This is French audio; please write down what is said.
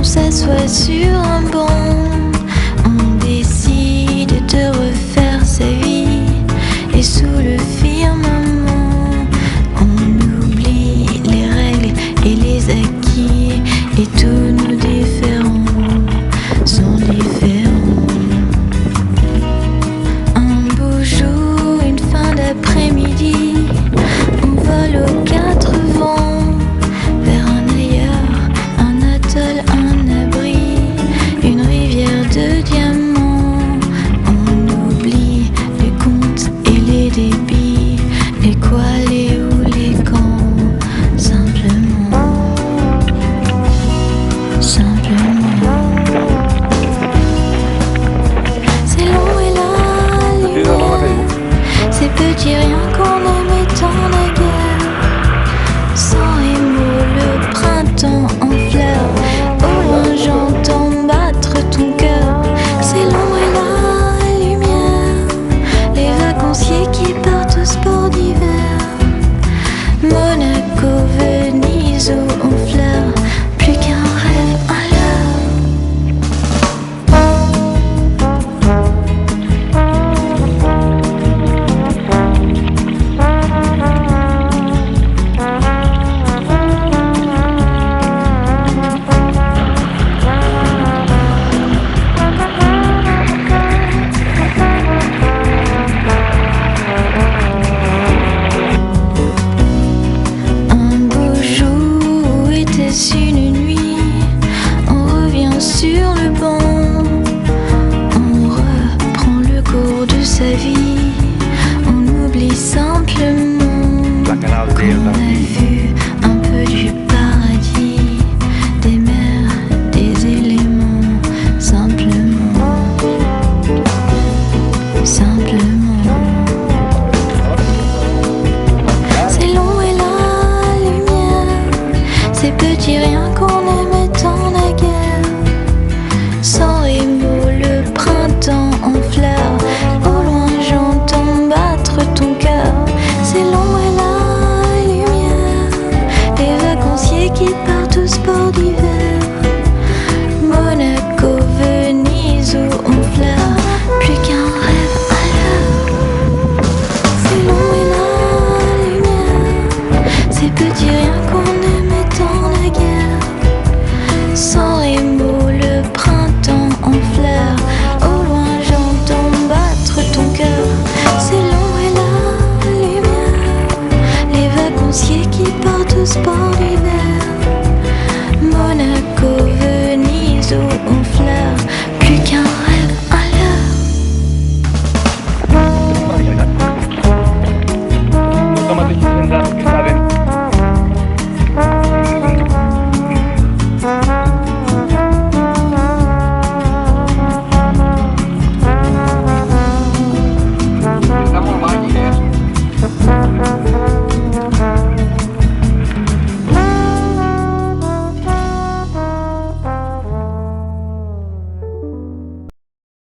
S'assoit sur un banc, on décide de refaire sa vie. Et sous le firmament, on oublie les règles et les acquis. Et tous nos différends sont différents. Un beau jour, une fin d'après-midi, on vole aux quatre vents vers un ailleurs, un atoll, de diamants. On oublie les comptes et les débits, les quoi, les où, les quand. Simplement, c'est long et la lumière, ces petits riens qu'on aimait tant naguère. Sans émaux, le printemps en fleurs, au loin j'entends battre ton cœur. C'est l'ombre et la lumière, les vacanciers qui partent au sport d'hiver. Monaco, Venise ou Honfleur, plus qu'un rêve à une nuit, on revient sur le banc, on reprend le cours de sa vie, on oublie simplement qu'on a vu un peu du paradis, des mers, des éléments, simplement. C'est long et la lumière, ces petits riens qu'on aimait tant naguère. Sans émaux, le printemps en fleurs, au loin j'entends battre ton cœur. C'est long et la lumière, les vacanciers qui partent au sport d'hiver. Monaco, Venise ou Honfleur, plus qu'un rêve à l'heure. C'est long et la lumière, ces petits riens qu'on aimait tant naguère. Sans émaux, le printemps en fleurs, au loin j'entends battre ton cœur. C'est long et la lumière, les vacanciers qui partent au sport d'hiver. Monaco, Venise ou Honfleur, plus qu'un rêve à l'heure.